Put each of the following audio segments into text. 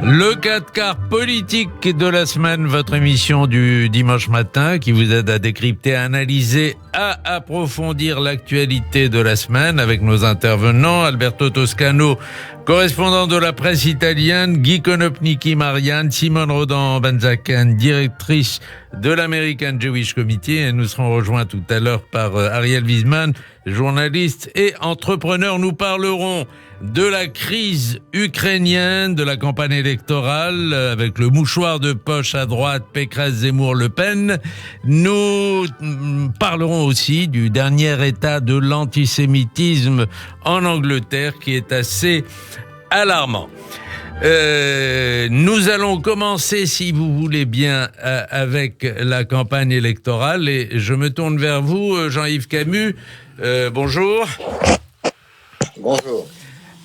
Le 4 quarts politique de la semaine, votre émission du dimanche matin qui vous aide à décrypter, à analyser, à approfondir l'actualité de la semaine avec nos intervenants. Alberto Toscano, correspondant de la presse italienne, Guy Konopnicki, Marianne, Simone Rodan-Benzaken, directrice de l'American Jewish Committee, et nous serons rejoints tout à l'heure par Ariel Wiesman, journaliste et entrepreneur. Nous parlerons de la crise ukrainienne, de la campagne électorale, avec le mouchoir de poche à droite, Pécresse, Zemmour, Le Pen. Nous parlerons aussi du dernier état de l'antisémitisme en Angleterre, qui est assez alarmant. Nous allons commencer, si vous voulez bien, avec la campagne électorale, et je me tourne vers vous, Jean-Yves Camus. Bonjour. Bonjour.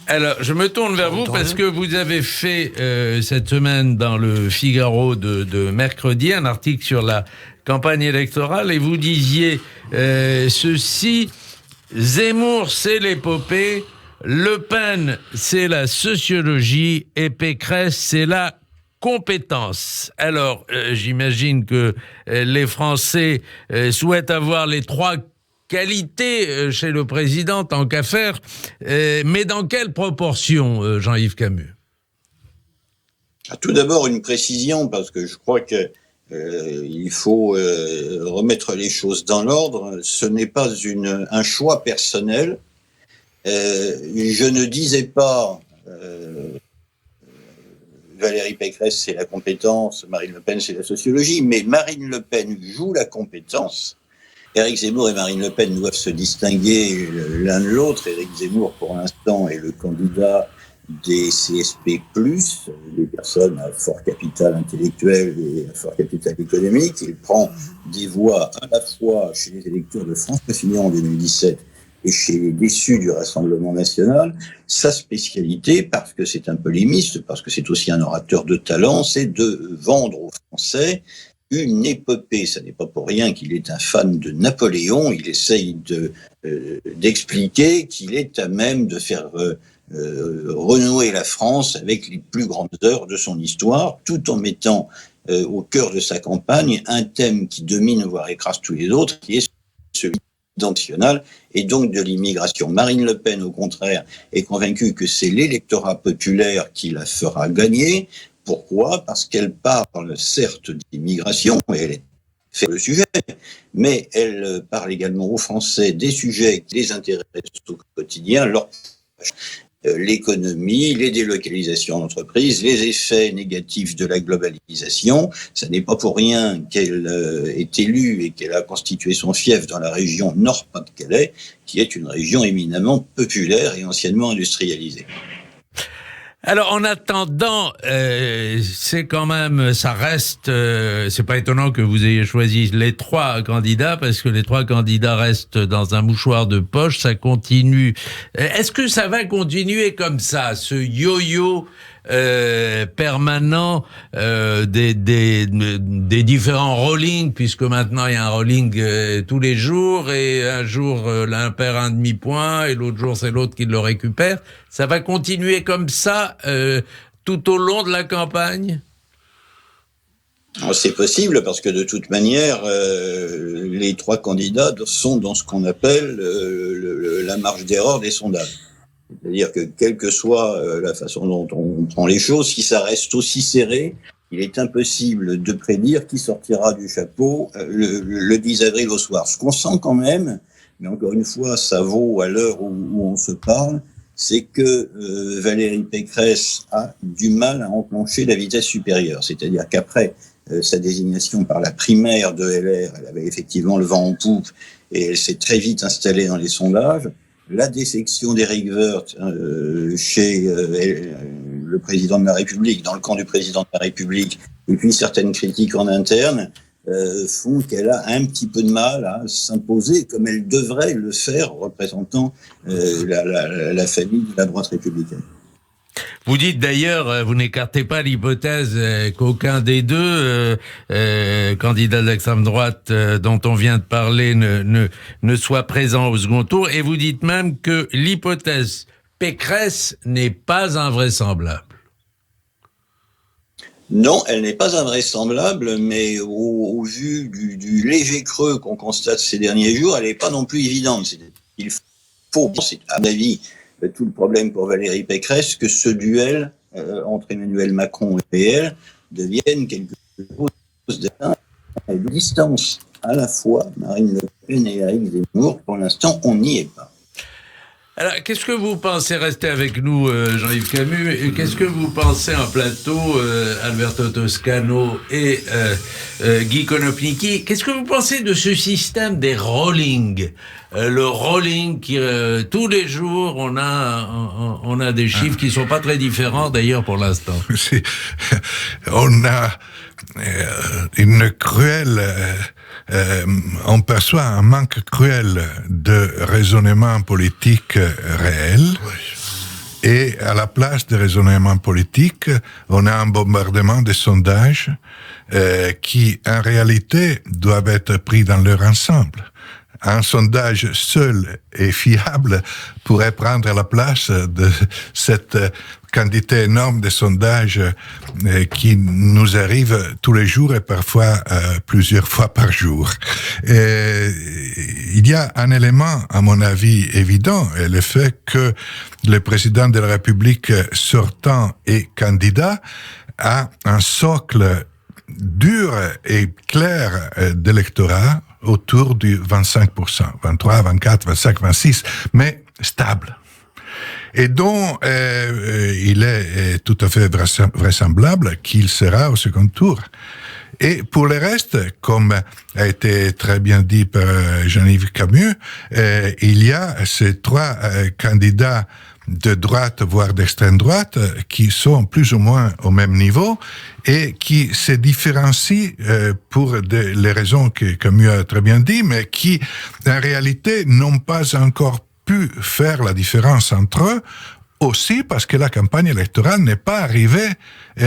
Alors, je me tourne vers vous parce que vous avez fait cette semaine dans le Figaro de mercredi un article sur la campagne électorale, et vous disiez ceci: Zemmour, c'est l'épopée, Le Pen, c'est la sociologie, et Pécresse, c'est la compétence. Alors, j'imagine que les Français souhaitent avoir les trois qualité chez le président, tant qu'à faire, mais dans quelle proportion, Jean-Yves Camus? Tout d'abord, une précision, parce que je crois que il faut remettre les choses dans l'ordre. Ce n'est pas un choix personnel. Je ne disais pas Valérie Pécresse, c'est la compétence, Marine Le Pen, c'est la sociologie, mais Marine Le Pen joue la compétence. Éric Zemmour et Marine Le Pen doivent se distinguer l'un de l'autre. Éric Zemmour, pour l'instant, est le candidat des CSP+, des personnes à fort capital intellectuel et à fort capital économique. Il prend des voix à la fois chez les électeurs de François Fillon en 2017 et chez les déçus du Rassemblement national. Sa spécialité, parce que c'est un polémiste, parce que c'est aussi un orateur de talent, c'est de vendre aux Français une épopée. Ça n'est pas pour rien qu'il est un fan de Napoléon. Il essaye d'expliquer qu'il est à même de faire renouer la France avec les plus grandes heures de son histoire, tout en mettant au cœur de sa campagne un thème qui domine, voire écrase tous les autres, qui est celui national et donc de l'immigration. Marine Le Pen, au contraire, est convaincue que c'est l'électorat populaire qui la fera gagner. Pourquoi ? Parce qu'elle parle certes d'immigration, et elle est fait le sujet, mais elle parle également aux Français des sujets qui les intéressent au quotidien, l'économie, les délocalisations d'entreprises, les effets négatifs de la globalisation. Ça n'est pas pour rien qu'elle est élue et qu'elle a constitué son fief dans la région Nord-Pas-de-Calais, qui est une région éminemment populaire et anciennement industrialisée. Alors, en attendant, c'est quand même, ça reste, c'est pas étonnant que vous ayez choisi les trois candidats, parce que les trois candidats restent dans un mouchoir de poche, ça continue. Est-ce que ça va continuer comme ça, ce yo-yo permanent des différents rollings, puisque maintenant il y a un rolling tous les jours, et un jour l'un perd un demi-point et l'autre jour c'est l'autre qui le récupère. Ça va continuer comme ça tout au long de la campagne? C'est possible, parce que de toute manière les trois candidats sont dans ce qu'on appelle la marge d'erreur des sondages. C'est-à-dire que, quelle que soit la façon dont on prend les choses, si ça reste aussi serré, il est impossible de prédire qui sortira du chapeau le 10 avril au soir. Ce qu'on sent quand même, mais encore une fois, ça vaut à l'heure où on se parle, c'est que Valérie Pécresse a du mal à enclencher la vitesse supérieure. C'est-à-dire qu'après sa désignation par la primaire de LR, elle avait effectivement le vent en poupe et elle s'est très vite installée dans les sondages. La désection d'Éric Woerth chez le président de la République, dans le camp du président de la République, et puis certaines critiques en interne, font qu'elle a un petit peu de mal à s'imposer comme elle devrait le faire, représentant la famille de la droite républicaine. Vous dites d'ailleurs, vous n'écartez pas l'hypothèse qu'aucun des deux candidats d'extrême droite dont on vient de parler ne soit présent au second tour, et vous dites même que l'hypothèse Pécresse n'est pas invraisemblable. Non, elle n'est pas invraisemblable, mais au vu du léger creux qu'on constate ces derniers jours, elle n'est pas non plus évidente. Il faut, c'est à mon avis, tout le problème pour Valérie Pécresse, que ce duel entre Emmanuel Macron et elle devienne quelque chose de distance à la fois Marine Le Pen et Éric Zemmour. Pour l'instant, on n'y est pas. Alors, qu'est-ce que vous pensez, restez avec nous, Jean-Yves Camus, et qu'est-ce que vous pensez en plateau, Alberto Toscano et Guy Konopnicki, qu'est-ce que vous pensez de ce système des rollings, le rolling qui, tous les jours, on a des chiffres qui sont pas très différents d'ailleurs pour l'instant. On a une cruelle... on perçoit un manque cruel de raisonnement politique réel. Et à la place de raisonnement politique, on a un bombardement de sondages qui, en réalité, doivent être pris dans leur ensemble. Un sondage seul et fiable pourrait prendre la place de cette quantité énorme de sondages qui nous arrivent tous les jours et parfois plusieurs fois par jour. Et il y a un élément, à mon avis, évident, et le fait que le président de la République sortant et candidat a un socle dur et clair d'électorat autour du 25%, 23, 24, 25, 26, mais stable. Et dont il est tout à fait vraisemblable qu'il sera au second tour. Et pour le reste, comme a été très bien dit par Jean-Yves Camus, il y a ces trois candidats de droite, voire d'extrême droite, qui sont plus ou moins au même niveau et qui se différencient pour les raisons que Camus a très bien dit, mais qui, en réalité, n'ont pas encore pu faire la différence entre eux, aussi parce que la campagne électorale n'est pas arrivée,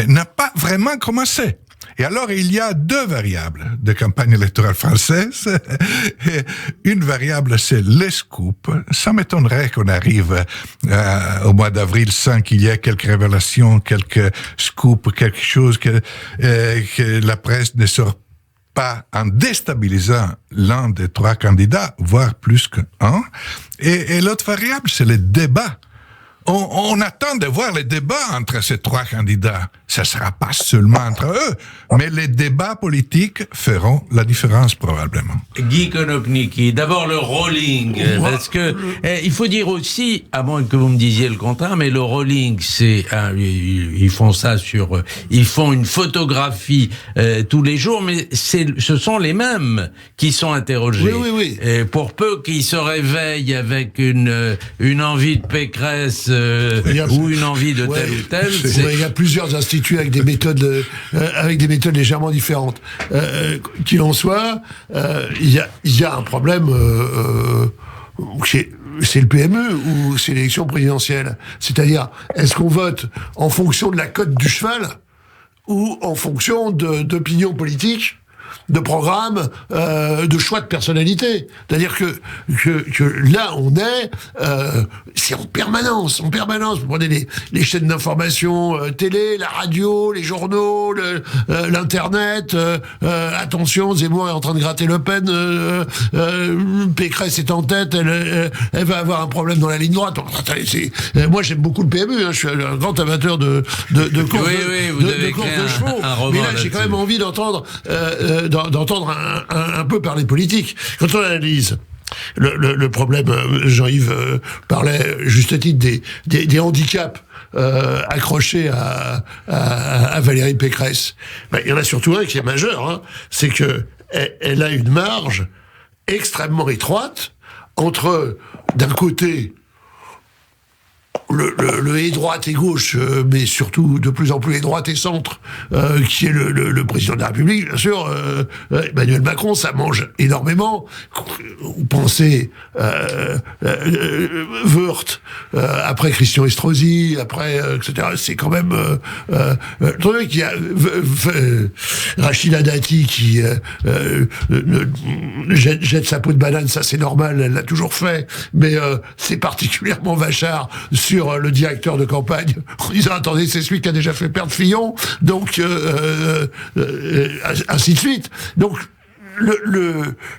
n'a pas vraiment commencé. Et alors, il y a deux variables de campagne électorale française. Une variable, c'est les scoops. Ça m'étonnerait qu'on arrive au mois d'avril sans qu'il y ait quelques révélations, quelques scoops, quelque chose que la presse ne sort pas en déstabilisant l'un des trois candidats, voire plus qu'un. Et l'autre variable, c'est le débat. On attend de voir les débats entre ces trois candidats. Ça ne sera pas seulement entre eux, mais les débats politiques feront la différence probablement. Guy Konopnicki, d'abord le rolling, parce que il faut dire aussi, à moins que vous me disiez le contraire, mais le rolling, c'est ils font ça ils font une photographie tous les jours, mais ce sont les mêmes qui sont interrogés. Oui. Et pour peu qu'ils se réveillent avec une envie de Pécresse ou une envie de tel ou tel. Il y a plusieurs instituts avec des méthodes légèrement différentes. Qu'il en soit, il y a un problème. C'est le PME ou c'est l'élection présidentielle. C'est-à-dire, est-ce qu'on vote en fonction de la cote du cheval ou en fonction d'opinions politiques, de programmes, de choix de personnalité. C'est-à-dire que là, on est, c'est en permanence. Vous prenez les chaînes d'information, télé, la radio, les journaux, l'internet, attention, Zemmour est en train de gratter Le Pen, Pécresse est en tête, elle va avoir un problème dans la ligne droite. Donc, moi, j'aime beaucoup le PMU, je suis un grand amateur de course de chevaux. Mais là, j'ai quand même envie d'entendre un peu parler politique. Quand on analyse le problème, Jean-Yves parlait juste à titre des handicaps accrochés à Valérie Pécresse. Il y en a surtout un qui est majeur, c'est que elle a une marge extrêmement étroite entre, d'un côté, le et droite et gauche, mais surtout de plus en plus et droite et centre, qui est le président de la République, bien sûr, Emmanuel Macron, ça mange énormément. Vous pensez Woerth, après Christian Estrosi, après, etc. C'est quand même le truc. Il y a Rachida Dati qui jette sa peau de banane, ça c'est normal, elle l'a toujours fait, mais c'est particulièrement vachard sur le directeur de campagne en disant attendez, c'est celui qui a déjà fait perdre Fillon, donc ainsi de suite. Donc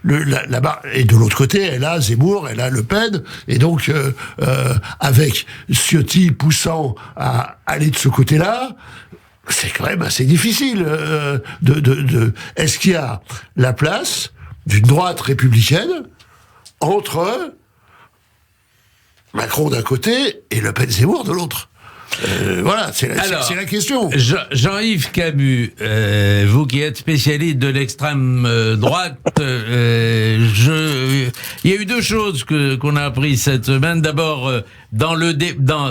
là-bas, et de l'autre côté, elle a Zemmour, elle a Le Pen, et donc avec Ciotti poussant à aller de ce côté-là, c'est quand même assez difficile. Est-ce qu'il y a la place d'une droite républicaine entre Macron d'un côté et Le Pen Zemmour de l'autre? Voilà, c'est la question. Jean-Yves Camus, vous qui êtes spécialiste de l'extrême droite, il y a eu deux choses qu'on a apprises cette semaine. D'abord,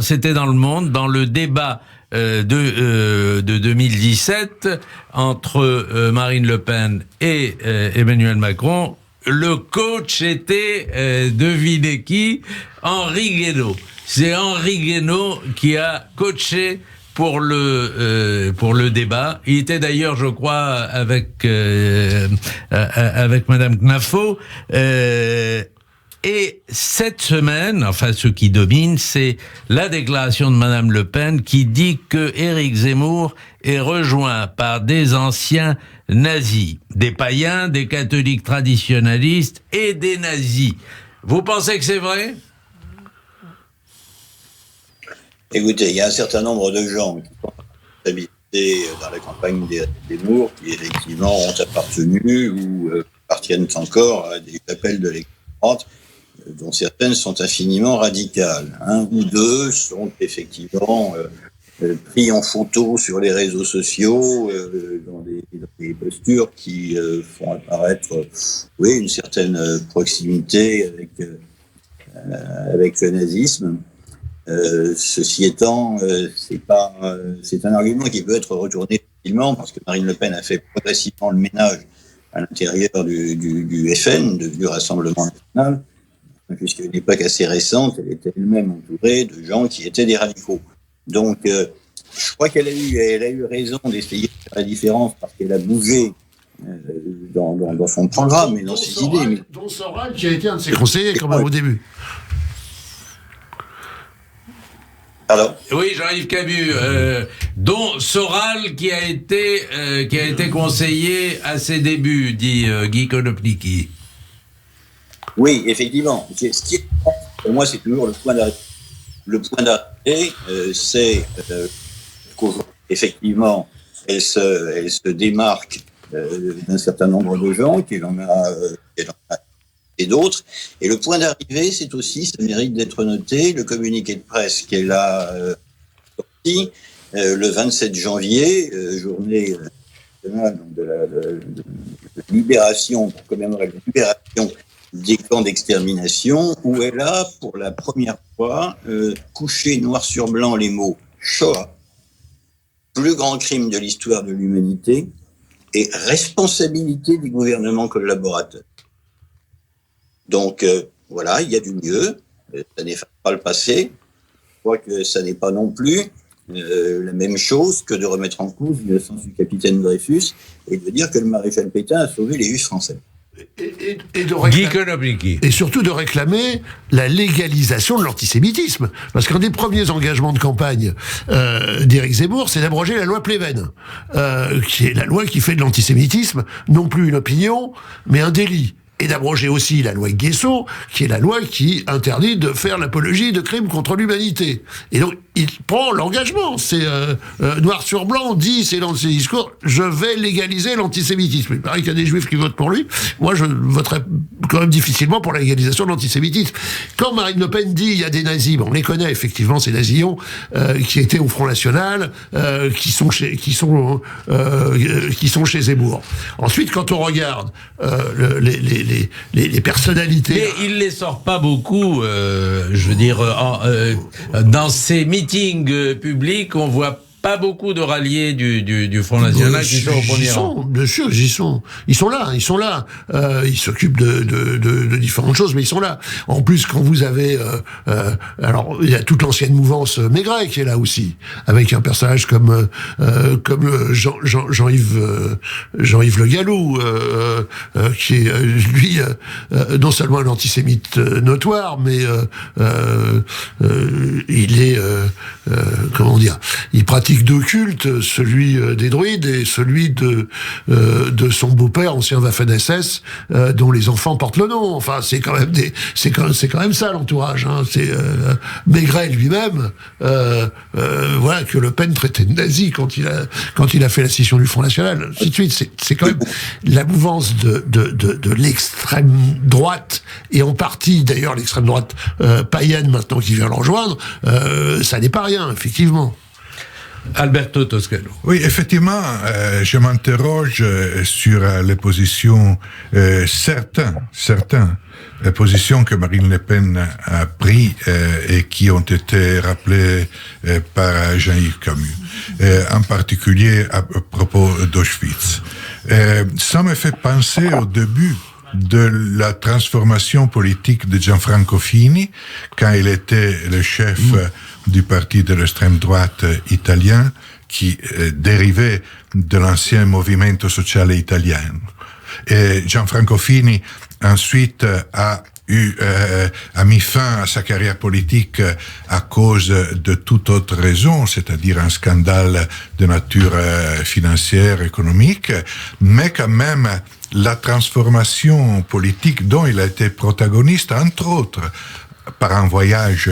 c'était dans Le Monde, dans le débat de 2017 entre Marine Le Pen et Emmanuel Macron, le coach était, devinez qui, Henri Guénaud. C'est Henri Guénaud qui a coaché pour le débat. Il était d'ailleurs, je crois, avec Madame Knafo. Et cette semaine, enfin, ce qui domine, c'est la déclaration de Madame Le Pen qui dit que Éric Zemmour est rejoint par des anciens nazis, des païens, des catholiques traditionalistes et des nazis. Vous pensez que c'est vrai ? Écoutez, il y a un certain nombre de gens qui sont habités dans la campagne des Zemmour qui effectivement ont appartenu ou appartiennent encore à des chapelles de l'extrême droite, dont certaines sont infiniment radicales. Un ou deux sont effectivement pris en photo sur les réseaux sociaux dans des postures qui font apparaître une certaine proximité avec le nazisme. Ceci étant, c'est un argument qui peut être retourné facilement parce que Marine Le Pen a fait progressivement le ménage à l'intérieur du FN, du Rassemblement national, puisqu'à une époque assez récente, elle était elle-même entourée de gens qui étaient des radicaux. Donc, je crois qu'elle a eu raison d'essayer de faire la différence parce qu'elle a bougé dans son programme et dans ses idées. Dont Soral, qui a été un de ses conseillers quand même au début. Alors, oui, Jean-Yves Camus, dont Soral qui a été conseiller à ses débuts, dit Guy Konopnicki. Oui, effectivement. Pour moi, c'est toujours le point d'arrivée. Le point d'arrivée, c'est qu'effectivement, elle se démarque d'un certain nombre de gens, qu'elle en a et d'autres. Et le point d'arrivée, c'est aussi, ça mérite d'être noté, le communiqué de presse qu'elle a sorti le 27 janvier, journée nationale de libération, pour commémorer la libération des camps d'extermination, où elle a, pour la première fois, couché noir sur blanc les mots « Shoah », plus grand crime de l'histoire de l'humanité, et responsabilité des gouvernements collaborateurs. Donc, voilà, il y a du mieux. Ça n'efface pas le passé. Je crois que ça n'est pas non plus la même chose que de remettre en cause l'innocence du capitaine Dreyfus et de dire que le maréchal Pétain a sauvé les Juifs français. Et surtout de réclamer la légalisation de l'antisémitisme. Parce qu'un des premiers engagements de campagne d'Éric Zemmour, c'est d'abroger la loi Pleven, qui est la loi qui fait de l'antisémitisme non plus une opinion, mais un délit. Et d'abroger aussi la loi Guessot, qui est la loi qui interdit de faire l'apologie de crimes contre l'humanité. Et donc, il prend l'engagement. C'est noir sur blanc, dit, c'est dans ses discours, je vais légaliser l'antisémitisme. Il paraît qu'il y a des juifs qui votent pour lui. Moi, je voterais quand même difficilement pour la légalisation de l'antisémitisme. Quand Marine Le Pen dit, il y a des nazis, on les connaît effectivement, ces nazillons, qui étaient au Front National, qui sont chez Zemmour. Ensuite, quand on regarde les personnalités... Mais il les sort pas beaucoup, je veux dire, dans ces meetings publics, on voit pas beaucoup de ralliés du Front National qui sont au premier rang. Bien sûr, ils y sont. Ils sont là. Ils s'occupent de différentes choses, mais ils sont là. En plus, quand vous avez, alors il y a toute l'ancienne mouvance Maigret qui est là aussi, avec un personnage comme Jean-Yves Le Gallou, qui est lui non seulement un antisémite notoire, mais il est comment dire, il pratique deux cultes, celui des druides et celui de son beau-père, ancien Waffen-SS, dont les enfants portent le nom. Enfin, c'est quand même ça l'entourage. Hein. C'est Maigret lui-même, voilà, que Le Pen traitait de nazi quand il a fait la scission du Front National. Ainsi de suite, c'est quand même la mouvance de l'extrême droite, et en partie d'ailleurs l'extrême droite païenne maintenant qui vient le rejoindre. Ça n'est pas rien, effectivement. Alberto Toscano. Oui, effectivement, je m'interroge sur les positions, certaines positions que Marine Le Pen a prises et qui ont été rappelées par Jean-Yves Camus, en particulier à propos d'Auschwitz. Ça me fait penser au début de la transformation politique de Gianfranco Fini, quand il était le chef du parti de l'extrême droite italien, qui dérivait de l'ancien Movimento Sociale Italien. Et Gianfranco Fini, ensuite, a mis fin à sa carrière politique à cause de toute autre raison, c'est-à-dire un scandale de nature financière, économique, mais quand même la transformation politique dont il a été protagoniste, entre autres, par un voyage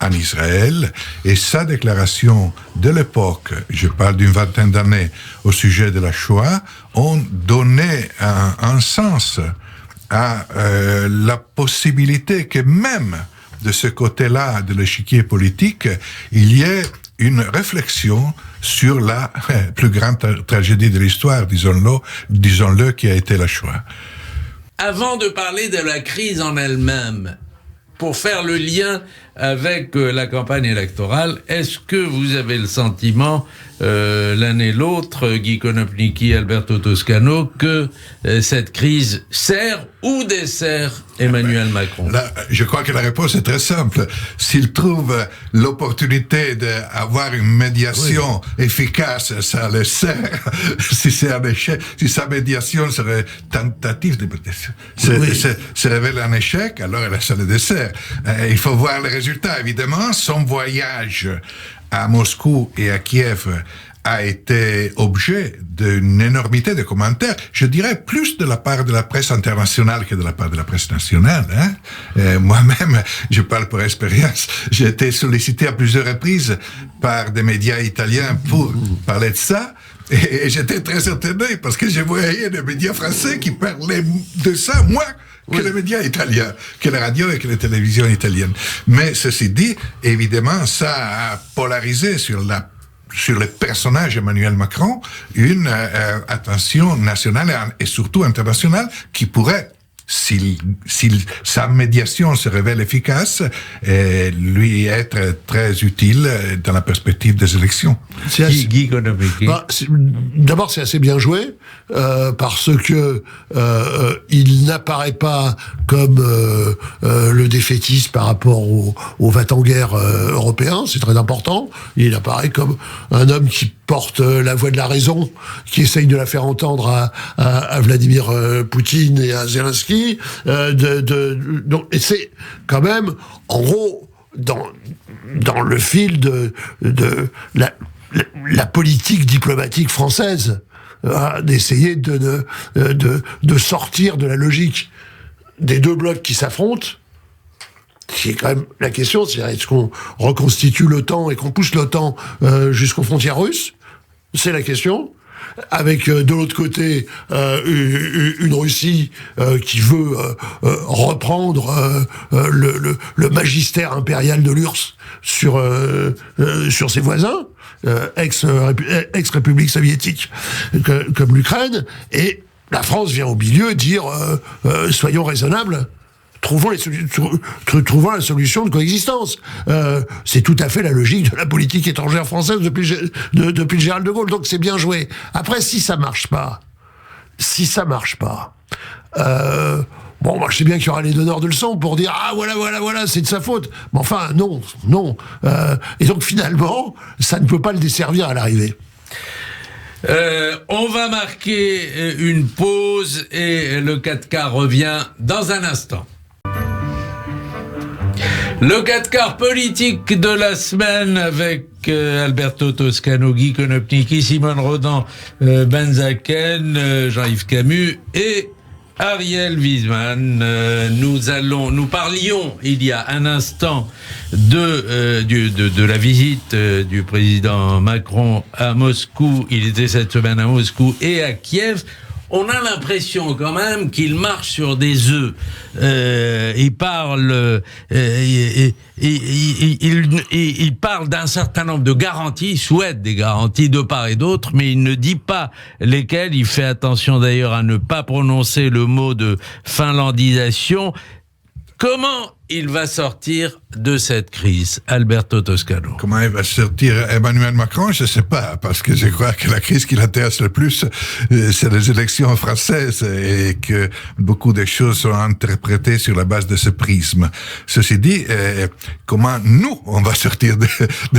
en Israël, et sa déclaration de l'époque, je parle d'une vingtaine d'années, au sujet de la Shoah, ont donné un sens à la possibilité que même de ce côté-là de l'échiquier politique, il y ait une réflexion sur la plus grande tragédie de l'histoire, disons-le, qui a été la Shoah. Avant de parler de la crise en elle-même, pour faire le lien avec la campagne électorale, est-ce que vous avez le sentiment, l'un et l'autre, Guy Konopnicki, Alberto Toscano, que cette crise sert ou dessert Emmanuel Macron? Là, je crois que la réponse est très simple. S'il trouve l'opportunité d'avoir une médiation efficace, ça le sert. Si c'est un échec, si sa médiation serait tentative de se révèle un échec, alors ça le dessert. Il faut voir les résultats. Évidemment, son voyage à Moscou et à Kiev a été objet d'une énormité de commentaires, je dirais plus de la part de la presse internationale que de la part de la presse nationale. Moi-même, je parle par expérience, j'ai été sollicité à plusieurs reprises par des médias italiens pour parler de ça, et j'étais très étonné parce que je voyais des médias français qui parlaient de ça, moi, que les médias italiens, que la radio et que la télévision italienne. Mais ceci dit, évidemment, ça a polarisé sur le personnage Emmanuel Macron une attention nationale et surtout internationale qui pourrait, si sa médiation se révèle efficace, lui être très utile dans la perspective des élections. D'abord, c'est assez bien joué parce que il n'apparaît pas comme le défaitiste par rapport au va-t-en-guerre européen, c'est très important. Il apparaît comme un homme qui porte la voix de la raison, qui essaye de la faire entendre à Vladimir Poutine et à Zelensky. Donc, et c'est quand même, en gros, dans le fil de la politique diplomatique française, d'essayer de sortir de la logique des deux blocs qui s'affrontent, qui est quand même la question, c'est est-ce qu'on reconstitue l'OTAN et qu'on pousse l'OTAN jusqu'aux frontières russes? C'est la question. Avec de l'autre côté une Russie qui veut reprendre le magistère impérial de l'URSS sur ses voisins, ex-république soviétique comme l'Ukraine, et la France vient au milieu dire soyons raisonnables. trouvons la solution de coexistence. C'est tout à fait la logique de la politique étrangère française depuis le général de Gaulle. Donc c'est bien joué. Après, si ça marche pas, bon, moi, je sais bien qu'il y aura les donneurs de leçons pour dire « Ah, voilà, c'est de sa faute ». Mais enfin, non. Et donc, finalement, ça ne peut pas le desservir à l'arrivée. On va marquer une pause et le 4 revient dans un instant. Le 4 quarts politique de la semaine avec Alberto Toscano, Guy Konopnicki, Simone Rodan, Benzaken, Jean-Yves Camus et Ariel Wiesmann. Nous parlions il y a un instant de la visite du président Macron à Moscou. Il était cette semaine à Moscou et à Kiev. On a l'impression quand même qu'il marche sur des œufs. Il parle d'un certain nombre de garanties, il souhaite des garanties de part et d'autre, mais il ne dit pas lesquelles. Il fait attention d'ailleurs à ne pas prononcer le mot de finlandisation. Comment il va sortir de cette crise, Alberto Toscano? Comment il va sortir Emmanuel Macron? Je ne sais pas, parce que je crois que la crise qui l'intéresse le plus, c'est les élections françaises et que beaucoup de choses sont interprétées sur la base de ce prisme. Ceci dit, comment nous, on va sortir de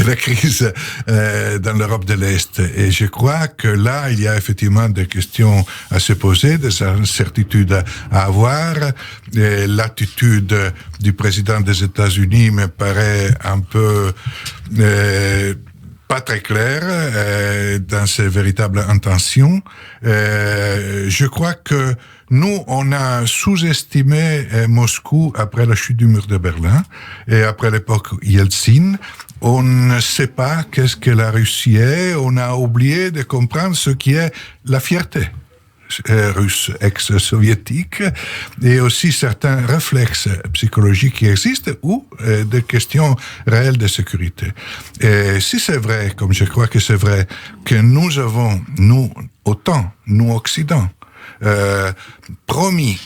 la crise dans l'Europe de l'Est? Et je crois que là, il y a effectivement des questions à se poser, des incertitudes à avoir. Et l'attitude du président des États-Unis me paraît un peu pas très claire dans ses véritables intentions. Je crois que nous, on a sous-estimé Moscou après la chute du mur de Berlin et après l'époque Yeltsin. On ne sait pas qu'est-ce que la Russie est. On a oublié de comprendre ce qui est la fierté russe ex-soviétique et aussi certains réflexes psychologiques qui existent ou des questions réelles de sécurité. Et si c'est vrai, comme je crois que c'est vrai, que nous avons, nous Occident, promis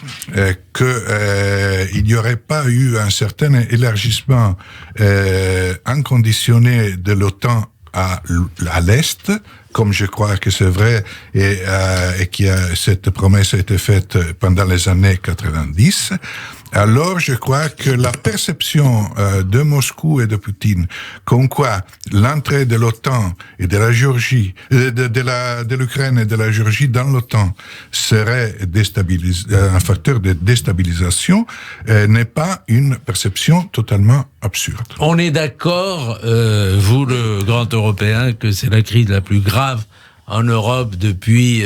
qu'il n'y aurait pas eu un certain élargissement inconditionné de l'OTAN à l'Est, comme je crois que c'est vrai, et cette promesse a été faite pendant les années 90, alors je crois que la perception de Moscou et de Poutine, comme quoi l'entrée de l'OTAN et de la Géorgie, de l'Ukraine et de la Géorgie dans l'OTAN serait un facteur de déstabilisation, n'est pas une perception totalement absurde. On est d'accord, vous le grand Européen, que c'est la crise la plus grave en Europe depuis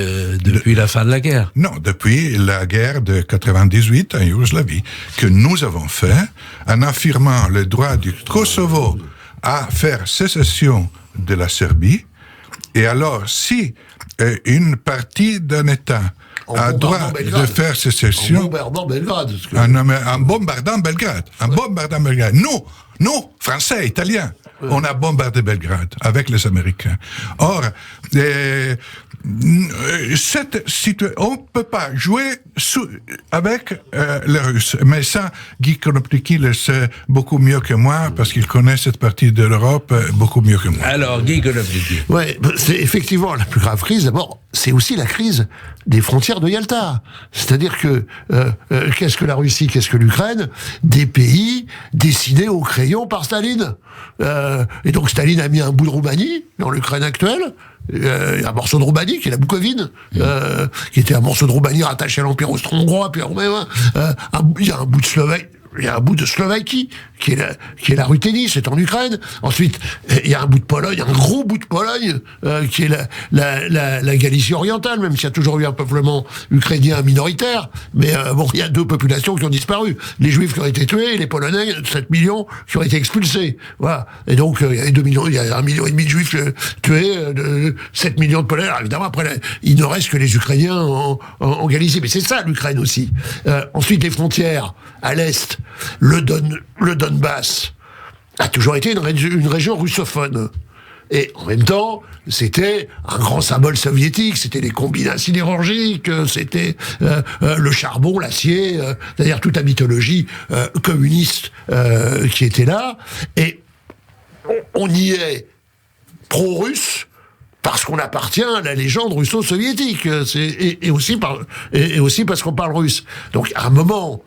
la fin de la guerre. Non, depuis la guerre de 98 en Yougoslavie, que nous avons fait en affirmant le droit du Kosovo à faire sécession de la Serbie. Et alors, si une partie d'un État a droit de faire sécession... En bombardant Belgrade. En bombardant Belgrade. Nous, Français, Italiens, on a bombardé Belgrade avec les Américains. Or, cette situation, on peut pas jouer avec les Russes. Mais ça, Guy Konopnicki le sait beaucoup mieux que moi, parce qu'il connaît cette partie de l'Europe beaucoup mieux que moi. Alors, Guy Konopnicki. Ouais, c'est effectivement la plus grave crise. D'abord, c'est aussi la crise des frontières de Yalta. C'est-à-dire que qu'est-ce que la Russie, qu'est-ce que l'Ukraine? Des pays décidés au crayon par Staline. Et donc Staline a mis un bout de Roumanie dans l'Ukraine actuelle, un morceau de Roumanie qui est la Bukovine, qui était un morceau de Roumanie rattaché à l'Empire austro-hongrois, puis il y a un bout de Slovaquie. Il y a un bout de Slovaquie, qui est la Ruthénie, c'est en Ukraine. Ensuite, il y a un bout de Pologne, un gros bout de Pologne, qui est la Galicie orientale, même s'il y a toujours eu un peuplement ukrainien minoritaire. Mais bon, il y a deux populations qui ont disparu. Les Juifs qui ont été tués, et les Polonais, 7 millions, qui ont été expulsés. Voilà. Et donc, il y a 2 millions, il y a 1,5 million de Juifs tués, 7 millions de Polonais. Alors évidemment, après, il ne reste que les Ukrainiens en Galicie. Mais c'est ça, l'Ukraine aussi. Ensuite, les frontières à l'Est, le Donbass a toujours été une région russophone. Et en même temps, c'était un grand symbole soviétique, c'était les combinats sidérurgiques, c'était le charbon, l'acier, c'est-à-dire toute la mythologie communiste qui était là. Et on y est pro-russe parce qu'on appartient à la légende russo-soviétique, et aussi parce qu'on parle russe. Donc à un moment,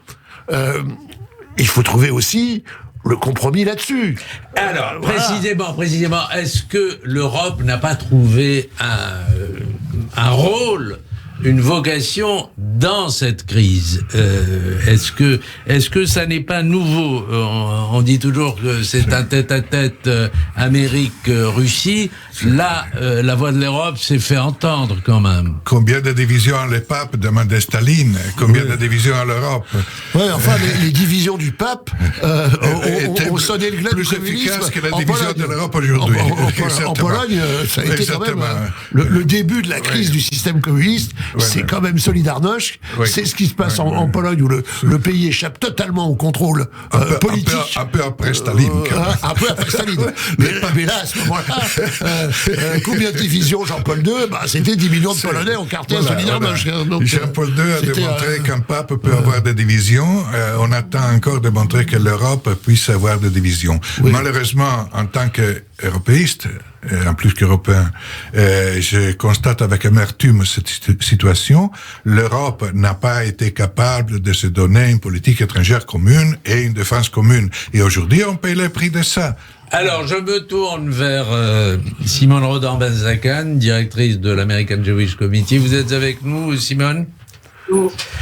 il faut trouver aussi le compromis là-dessus. Alors, précisément, est-ce que l'Europe n'a pas trouvé un rôle, une vocation dans cette crise? Est-ce que ça n'est pas nouveau? On dit toujours que c'est un tête-à-tête Amérique-Russie. Là, la voix de l'Europe s'est fait entendre quand même. Combien de divisions le pape demandait Staline? Combien de divisions à l'Europe? Ouais, enfin, les divisions du pape ont sonné le glas du communisme. Plus efficace que la division de l'Europe aujourd'hui. En Pologne, ça a été quand même le début de la crise du système communiste. C'est quand même Solidarność. C'est ce qui se passe en Pologne, où le pays échappe totalement au contrôle politique. Un peu après Staline. Un peu après Staline. Mais là, à ce moment-là, combien de divisions Jean-Paul II? C'était 10 millions de Polonais en quartier à Solidarność. Jean-Paul II a démontré qu'un pape peut avoir des divisions. On attend encore de montrer que l'Europe puisse avoir des divisions. Oui. Malheureusement, en tant qu'européiste, en plus qu'européen, je constate avec amertume cette situation. L'Europe n'a pas été capable de se donner une politique étrangère commune et une défense commune. Et aujourd'hui, on paye le prix de ça. Alors, je me tourne vers Simone Rodan-Benzakan, directrice de l'American Jewish Committee. Vous êtes avec nous, Simone?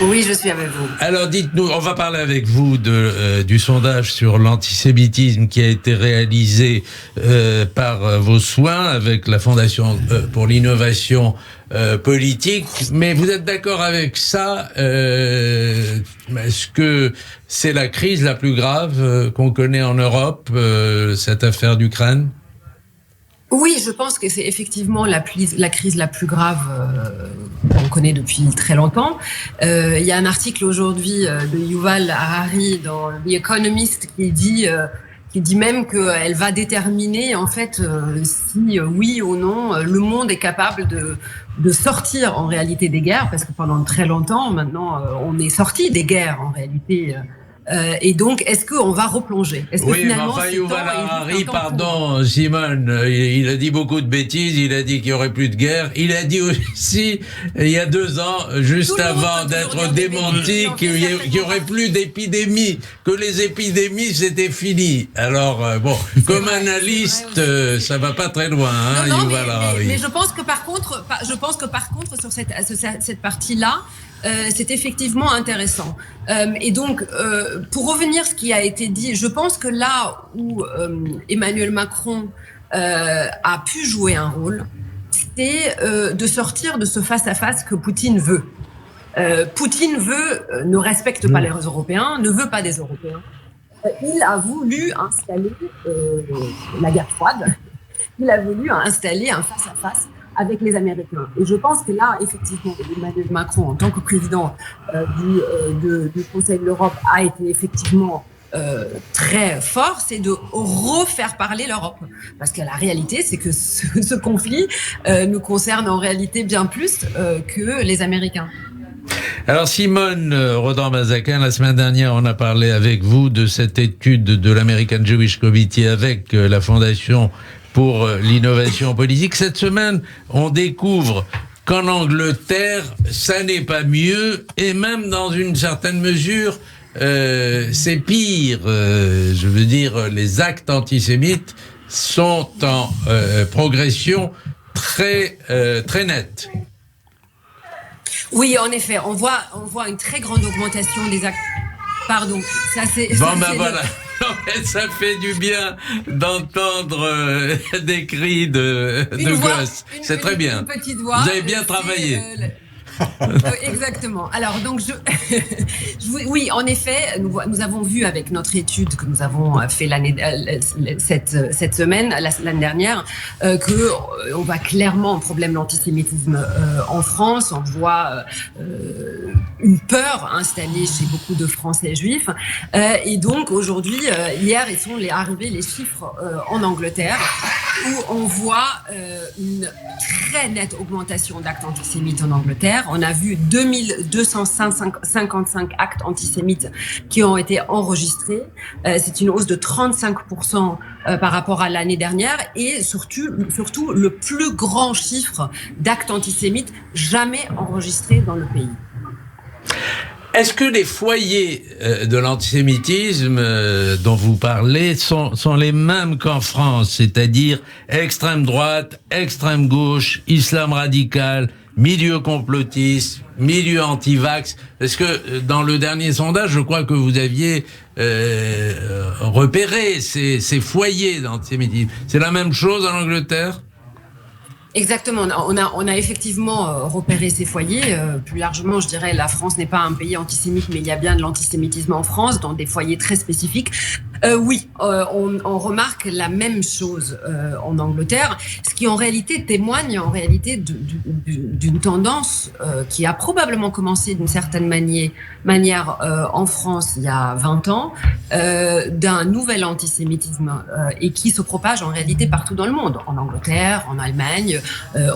Oui, je suis avec vous. Alors, dites-nous, on va parler avec vous du sondage sur l'antisémitisme qui a été réalisé par vos soins avec la Fondation pour l'innovation politique. Mais vous êtes d'accord avec ça? Est-ce que c'est la crise la plus grave qu'on connaît en Europe, cette affaire d'Ukraine? Oui, je pense que c'est effectivement la crise la plus grave qu'on connaît depuis très longtemps. Il y a un article aujourd'hui de Yuval Harari dans The Economist qui dit même qu'elle va déterminer en fait si oui ou non le monde est capable de sortir en réalité des guerres, parce que pendant très longtemps maintenant on est sorti des guerres en réalité. Et donc, est-ce qu'on va replonger? Est-ce que oui, finalement, mais enfin, Yuval Harari, pardon, Simone, il a dit beaucoup de bêtises, il a dit qu'il n'y aurait plus de guerre. Il a dit aussi, il y a 2 ans, juste avant d'être démenti, qu'il n'y aurait plus d'épidémie, que les épidémies, c'était fini. Alors, bon, comme analyste, ça va pas très loin, hein, Yuval Harari. Mais je pense que par contre, sur cette partie-là, c'est effectivement intéressant. Et donc, pour revenir à ce qui a été dit, je pense que là où Emmanuel Macron a pu jouer un rôle, c'est de sortir de ce face-à-face que Poutine veut. Poutine ne respecte pas les Européens, ne veut pas des Européens. Il a voulu installer la guerre froide. Il a voulu installer un face-à-face avec les Américains. Et je pense que là, effectivement, Emmanuel Macron, en tant que président du Conseil de l'Europe, a été effectivement très fort, c'est de refaire parler l'Europe. Parce que la réalité, c'est que ce conflit nous concerne en réalité bien plus que les Américains. Alors Simone Rodan-Benzakan, la semaine dernière, on a parlé avec vous de cette étude de l'American Jewish Committee avec la Fondation pour l'innovation politique. Cette semaine, on découvre qu'en Angleterre, ça n'est pas mieux, et même dans une certaine mesure, c'est pire. Je veux dire, les actes antisémites sont en progression très nette. Oui, en effet, on voit une très grande augmentation des actes. Pardon, ça c'est. Bon, ben voilà. Ça fait du bien d'entendre des cris de gosses. C'est très bien. Une petite voix. Vous avez bien travaillé. Exactement. Alors donc oui, en effet, nous avons vu avec notre étude que nous avons fait cette semaine, l'année dernière, que on voit clairement un problème d'antisémitisme en France. On voit une peur installée chez beaucoup de Français juifs. Et donc aujourd'hui, hier, sont arrivés les chiffres en Angleterre. où on voit une très nette augmentation d'actes antisémites en Angleterre. On a vu 2255 actes antisémites qui ont été enregistrés. C'est une hausse de 35% par rapport à l'année dernière et surtout le plus grand chiffre d'actes antisémites jamais enregistrés dans le pays. Est-ce que les foyers de l'antisémitisme dont vous parlez sont les mêmes qu'en France, c'est-à-dire extrême droite, extrême gauche, islam radical, milieu complotiste, milieu anti-vax? Parce que dans le dernier sondage, je crois que vous aviez repéré ces foyers d'antisémitisme. C'est la même chose en Angleterre ? Exactement. On a effectivement repéré ces foyers. Plus largement, je dirais, la France n'est pas un pays antisémite, mais il y a bien de l'antisémitisme en France, dans des foyers très spécifiques. Oui, on remarque la même chose en Angleterre, ce qui en réalité témoigne d'une tendance qui a probablement commencé d'une certaine manière en France il y a 20 ans, d'un nouvel antisémitisme et qui se propage en réalité partout dans le monde, en Angleterre, en Allemagne,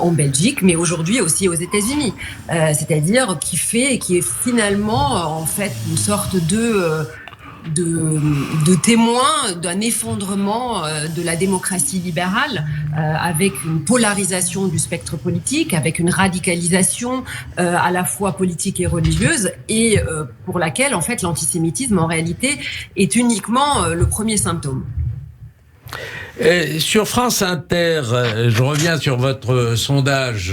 en Belgique, mais aujourd'hui aussi aux États-Unis. C'est-à-dire qui est finalement en fait une sorte de témoin d'un effondrement de la démocratie libérale, avec une polarisation du spectre politique, avec une radicalisation à la fois politique et religieuse, et pour laquelle en fait l'antisémitisme en réalité est uniquement le premier symptôme. Sur France Inter, je reviens sur votre sondage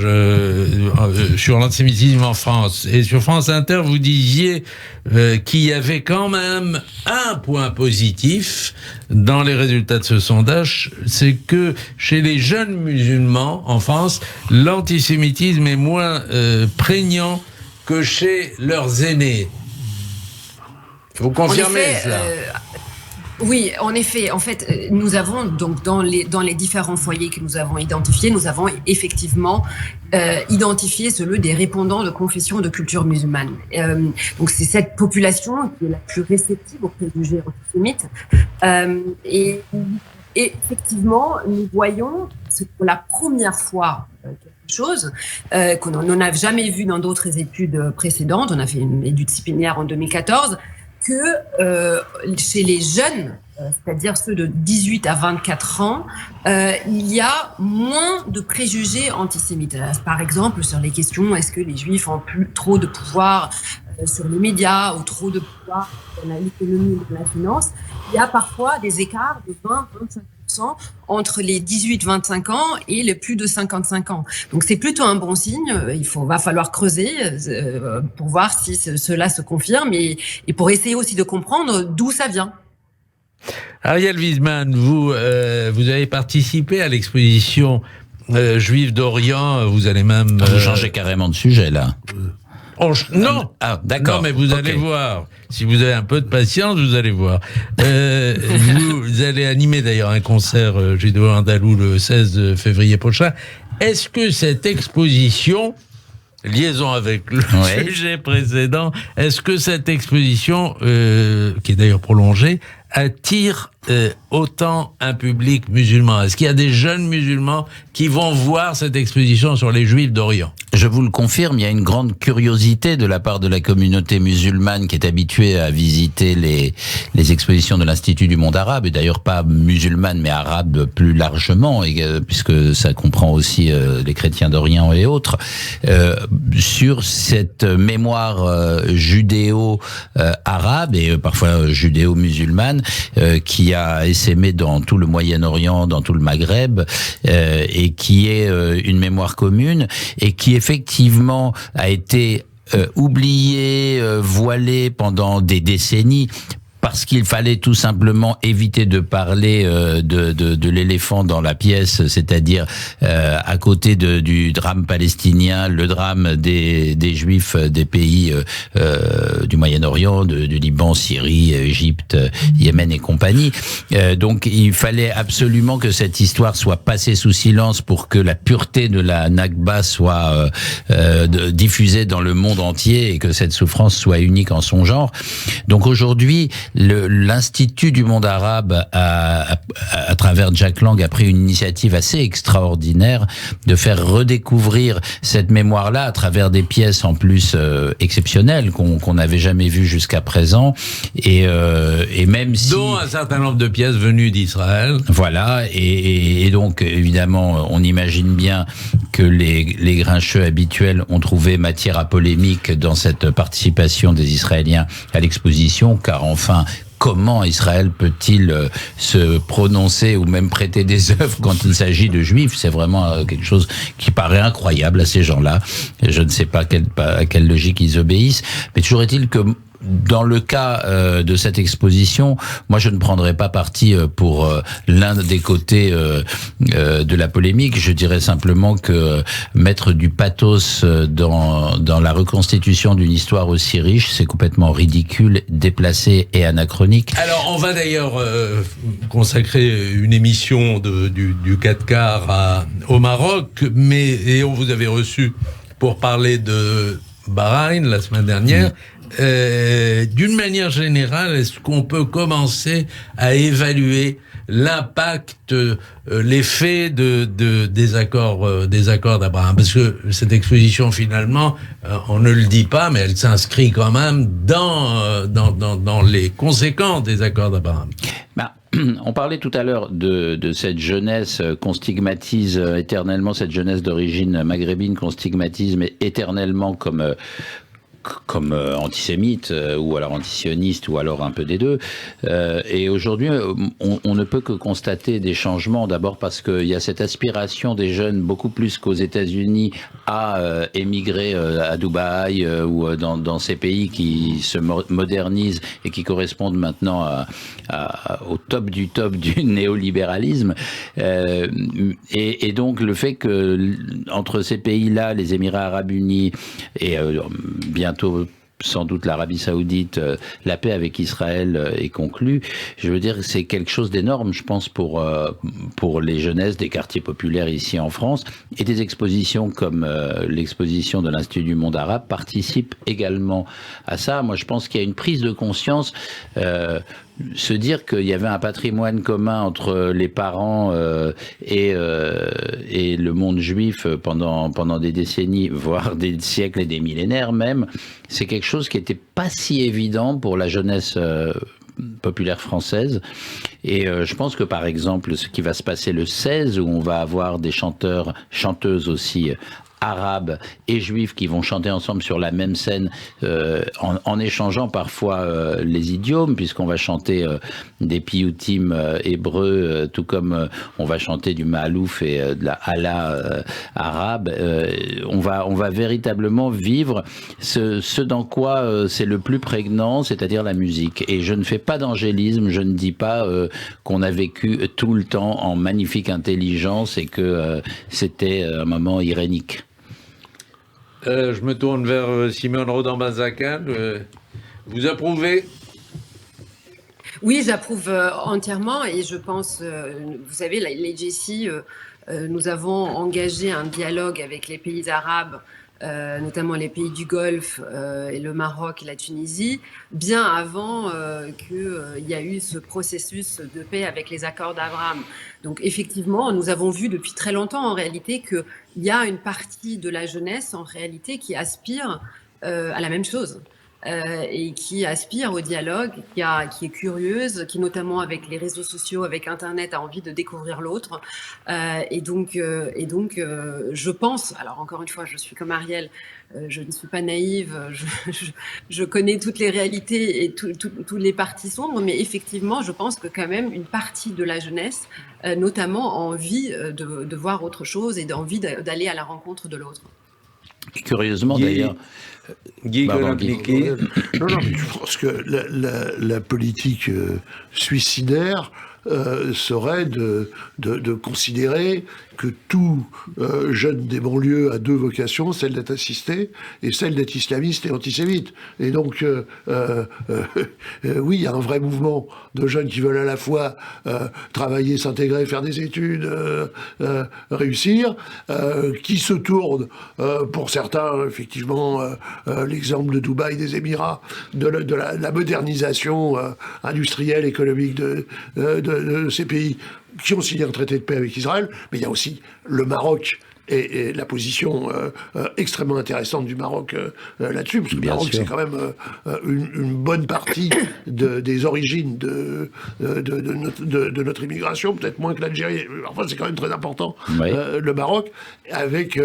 sur l'antisémitisme en France. Et sur France Inter, vous disiez qu'il y avait quand même un point positif dans les résultats de ce sondage, c'est que chez les jeunes musulmans en France, l'antisémitisme est moins prégnant que chez leurs aînés. Vous confirmez cela ? Oui, en effet. En fait, nous avons donc dans les différents foyers que nous avons identifiés, nous avons effectivement identifié celui des répondants de confession de culture musulmane. Donc c'est cette population qui est la plus réceptive aux préjugés antisémites. Et effectivement, nous voyons pour la première fois quelque chose qu'on n'en a jamais vu dans d'autres études précédentes. On a fait une étude disciplinaire en 2014. Que chez les jeunes, c'est-à-dire ceux de 18 à 24 ans, il y a moins de préjugés antisémites. Par exemple, sur les questions, est-ce que les juifs ont trop de pouvoir sur les médias ou trop de pouvoir dans l'économie ou dans la finance, il y a parfois des écarts de 20-25% entre les 18-25 ans et les plus de 55 ans. Donc c'est plutôt un bon signe. Va falloir creuser pour voir si cela se confirme et pour essayer aussi de comprendre d'où ça vient. Ariel Wiesmann, vous avez participé à l'exposition Juifs d'Orient. Vous allez même vous changez carrément de sujet là. Non. Ah, d'accord. Non, mais vous allez voir. Si vous avez un peu de patience, vous allez voir. Vous allez animer d'ailleurs un concert Judo-Andalou le 16 février prochain. Est-ce que cette exposition, liaison avec le sujet précédent, est-ce que cette exposition, qui est d'ailleurs prolongée, attire autant un public musulman? Est-ce qu'il y a des jeunes musulmans qui vont voir cette exposition sur les Juifs d'Orient? Je vous le confirme, il y a une grande curiosité de la part de la communauté musulmane qui est habituée à visiter les expositions de l'Institut du monde arabe, et d'ailleurs pas musulmane mais arabe plus largement, puisque ça comprend aussi les chrétiens d'Orient et autres, sur cette mémoire judéo-arabe et parfois judéo-musulmane qui a essaimé dans tout le Moyen-Orient, dans tout le Maghreb, et qui est une mémoire commune et qui effectivement a été oubliée, voilée pendant des décennies, parce qu'il fallait tout simplement éviter de parler de l'éléphant dans la pièce, c'est-à-dire à côté du drame palestinien, le drame des Juifs des pays du Moyen-Orient, du Liban, Syrie, Égypte, Yémen et compagnie. Donc il fallait absolument que cette histoire soit passée sous silence pour que la pureté de la Nakba soit diffusée dans le monde entier et que cette souffrance soit unique en son genre. Donc aujourd'hui, l'Institut du monde arabe à travers Jack Lang a pris une initiative assez extraordinaire de faire redécouvrir cette mémoire-là à travers des pièces en plus exceptionnelles qu'on n'avait jamais vues jusqu'à présent, et même si dont un certain nombre de pièces venues d'Israël. Voilà, et donc évidemment on imagine bien que les grincheux habituels ont trouvé matière à polémique dans cette participation des Israéliens à l'exposition, car enfin, comment Israël peut-il se prononcer ou même prêter des œuvres quand il s'agit de juifs? C'est vraiment quelque chose qui paraît incroyable à ces gens-là. Je ne sais pas à quelle logique ils obéissent, mais toujours est-il que dans le cas de cette exposition, moi je ne prendrais pas parti pour l'un des côtés de la polémique. Je dirais simplement que mettre du pathos dans la reconstitution d'une histoire aussi riche, c'est complètement ridicule, déplacé et anachronique. Alors on va d'ailleurs consacrer une émission du 4 quarts au Maroc, et on vous avait reçu pour parler de Bahreïn la semaine dernière. D'une manière générale, est-ce qu'on peut commencer à évaluer l'impact, l'effet des accords d'Abraham? Parce que cette exposition, finalement, on ne le dit pas, mais elle s'inscrit quand même dans les conséquences des accords d'Abraham. On parlait tout à l'heure de cette jeunesse qu'on stigmatise éternellement, cette jeunesse d'origine maghrébine qu'on stigmatise mais éternellement comme antisémite ou alors antisioniste ou alors un peu des deux. Et aujourd'hui, on ne peut que constater des changements. D'abord parce qu'il y a cette aspiration des jeunes, beaucoup plus qu'aux États-Unis, à émigrer à Dubaï ou dans ces pays qui se modernisent et qui correspondent maintenant au top du néolibéralisme. Et donc le fait que entre ces pays-là, les Émirats arabes unis et bientôt sans doute l'Arabie Saoudite, la paix avec Israël est conclue. Je veux dire, c'est quelque chose d'énorme, je pense, pour les jeunesses des quartiers populaires ici en France. Et des expositions comme l'exposition de l'Institut du monde arabe participent également à ça. Moi, je pense qu'il y a une prise de conscience. Se dire qu'il y avait un patrimoine commun entre les parents et le monde juif pendant des décennies, voire des siècles et des millénaires même, c'est quelque chose qui n'était pas si évident pour la jeunesse populaire française. Et je pense que par exemple, ce qui va se passer le 16, où on va avoir des chanteuses aussi arabes et juifs qui vont chanter ensemble sur la même scène en échangeant parfois les idiomes, puisqu'on va chanter des piyoutim hébreux, tout comme on va chanter du mahalouf et de la hala arabe. On va véritablement vivre ce dans quoi c'est le plus prégnant, c'est-à-dire la musique. Et je ne fais pas d'angélisme, je ne dis pas qu'on a vécu tout le temps en magnifique intelligence et que c'était un moment irénique. Je me tourne vers Simone Rodan-Bazakan. Vous approuvez? Oui, j'approuve entièrement et je pense, vous savez, les JC, nous avons engagé un dialogue avec les pays arabes, notamment les pays du Golfe et le Maroc et la Tunisie, bien avant qu'il y a eu ce processus de paix avec les accords d'Abraham. Donc effectivement, nous avons vu depuis très longtemps en réalité qu'il y a une partie de la jeunesse en réalité qui aspire à la même chose. Et qui aspire au dialogue, qui est curieuse, qui notamment avec les réseaux sociaux, avec Internet, a envie de découvrir l'autre. Et donc, je pense, alors encore une fois, je suis comme Ariel, je ne suis pas naïve, je connais toutes les réalités et tous les parties sombres, mais effectivement, je pense que quand même une partie de la jeunesse, notamment, a envie de voir autre chose et d'envie d'aller à la rencontre de l'autre. Curieusement, d'ailleurs... Guy Golin-Pliquet. Non, je pense que la politique suicidaire serait de considérer que tout jeune des banlieues a deux vocations, celle d'être assisté et celle d'être islamiste et antisémite. Et donc, oui, il y a un vrai mouvement de jeunes qui veulent à la fois travailler, s'intégrer, faire des études, réussir, qui se tournent, pour certains, effectivement, l'exemple de Dubaï, des Émirats, de la modernisation industrielle, économique de ces pays qui ont signé un traité de paix avec Israël, mais il y a aussi le Maroc et la position extrêmement intéressante du Maroc là-dessus, parce que le Maroc, c'est quand même une bonne partie des origines de notre immigration, peut-être moins que l'Algérie. Enfin, c'est quand même très important, oui. Le Maroc, avec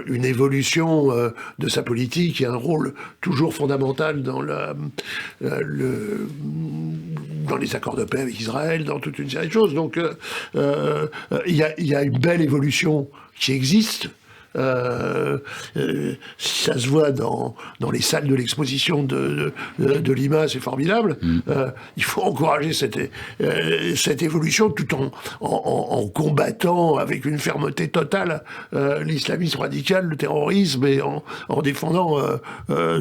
une évolution de sa politique et un rôle toujours fondamental dans les accords de paix avec Israël, dans toute une série de choses. Donc, il y a une belle évolution qui existe. Ça se voit dans les salles de l'exposition de Lima, c'est formidable. Il faut encourager cette évolution tout en combattant avec une fermeté totale l'islamisme radical, le terrorisme, et en défendant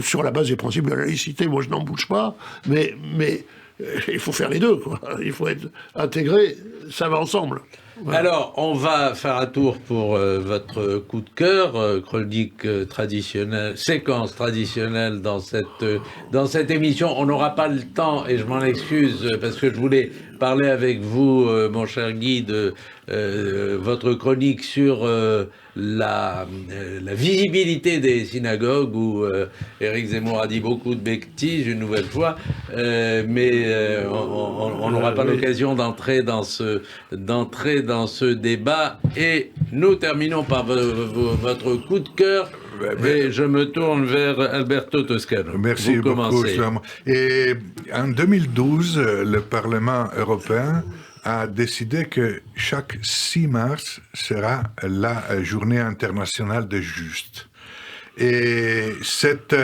sur la base des principes de la laïcité. Moi, je n'en bouge pas, mais il faut faire les deux, quoi. Il faut être intégré, ça va ensemble. Voilà. Alors, on va faire un tour pour votre coup de cœur, chronique traditionnelle, séquence traditionnelle dans cette émission. On n'aura pas le temps, et je m'en excuse, parce que je voulais parler avec vous, mon cher Guy, de votre chronique sur la visibilité des synagogues, où Éric Zemmour a dit beaucoup de bêtises une nouvelle fois, mais on n'aura pas l'occasion d'entrer dans ce débat, et nous terminons par votre coup de cœur. Et je me tourne vers Alberto Toscano. Merci beaucoup. Et en 2012, le Parlement européen a décidé que chaque 6 mars sera la journée internationale des justes. Et cette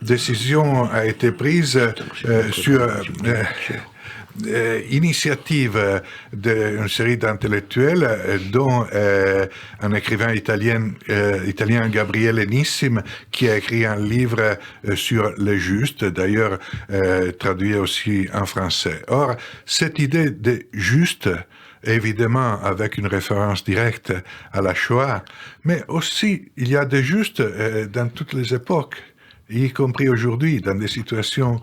décision a été prise sur initiative d'une série d'intellectuels, dont un écrivain italien, Gabriele Nissim, qui a écrit un livre sur les justes, d'ailleurs traduit aussi en français. Or, cette idée de juste, évidemment avec une référence directe à la Shoah, mais aussi il y a des justes dans toutes les époques, y compris aujourd'hui, dans des situations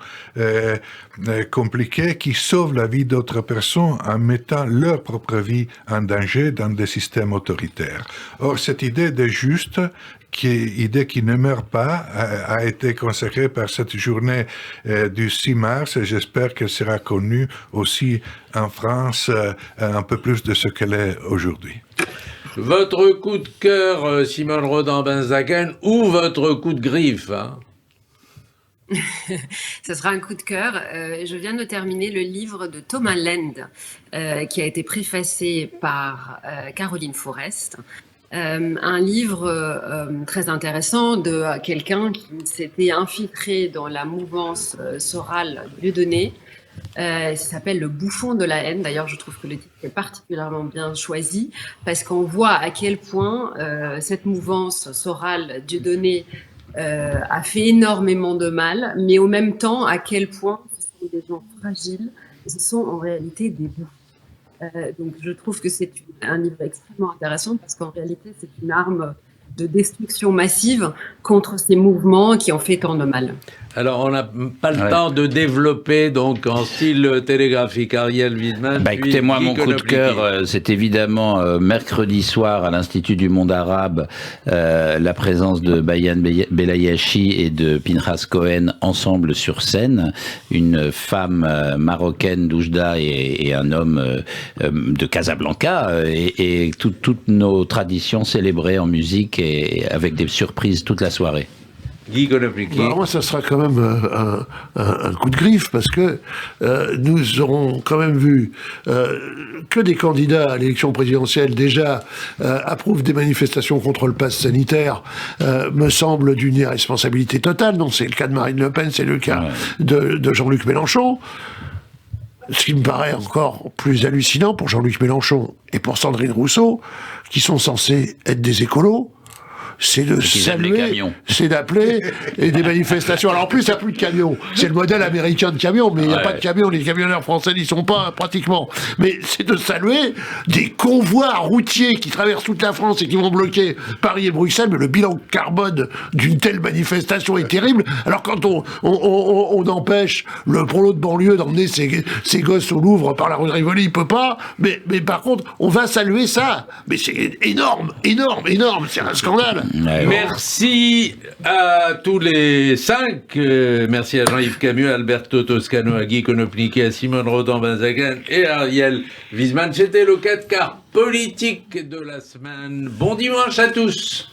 compliquées, qui sauvent la vie d'autres personnes en mettant leur propre vie en danger dans des systèmes autoritaires. Or, cette idée de juste, idée qui ne meurt pas, a été consacrée par cette journée du 6 mars, et j'espère qu'elle sera connue aussi en France un peu plus de ce qu'elle est aujourd'hui. Votre coup de cœur, Simone Rodin-Benzaken, ou votre coup de griffe, hein? Ce sera un coup de cœur. Je viens de terminer le livre de Thomas Lend, qui a été préfacé par Caroline Forest. Un livre très intéressant de quelqu'un qui s'était infiltré dans la mouvance sorale Dieudonné. Ça s'appelle Le bouffon de la haine. D'ailleurs, je trouve que le titre est particulièrement bien choisi, parce qu'on voit à quel point cette mouvance sorale Dieudonné a fait énormément de mal, mais au même temps, à quel point ce sont des gens fragiles, ce sont en réalité des bouffons. Donc je trouve que c'est un livre extrêmement intéressant, parce qu'en réalité, c'est une arme de destruction massive contre ces mouvements qui ont fait tant de mal. Alors, on n'a pas le temps de développer, donc, en style télégraphique. Ariel Wiesmann. Écoutez, moi, mon coup de cœur, c'est évidemment mercredi soir à l'Institut du monde arabe, la présence de Bayan Belayashi et de Pinchas Cohen ensemble sur scène. Une femme marocaine, Doujda, et un homme de Casablanca, et toutes nos traditions célébrées en musique et avec des surprises toute la soirée. Alors moi, ça sera quand même un coup de griffe, parce que nous aurons quand même vu que des candidats à l'élection présidentielle déjà approuvent des manifestations contre le pass sanitaire, me semble d'une irresponsabilité totale. Non, c'est le cas de Marine Le Pen, c'est le cas de Jean-Luc Mélenchon. ce qui me paraît encore plus hallucinant pour Jean-Luc Mélenchon et pour Sandrine Rousseau, qui sont censés être des écolos, c'est de saluer, c'est d'appeler et des manifestations. Alors en plus, il n'y a plus de camions. C'est le modèle américain de camions, mais il n'y a pas de camions. Les camionneurs français n'y sont pas pratiquement. Mais c'est de saluer des convois routiers qui traversent toute la France et qui vont bloquer Paris et Bruxelles. Mais le bilan carbone d'une telle manifestation est terrible. Alors quand on empêche le prolo de banlieue d'emmener ses gosses au Louvre par la rue de Rivoli, il peut pas. Mais par contre, on va saluer ça. Mais c'est énorme. C'est un scandale. Merci à tous les 5. Merci à Jean-Yves Camus, à Alberto Toscano, à Guy Konopnicki, à Simone Rodin-Benzaken et à Ariel Wiesman. C'était le 4 quarts politique de la semaine. Bon dimanche à tous.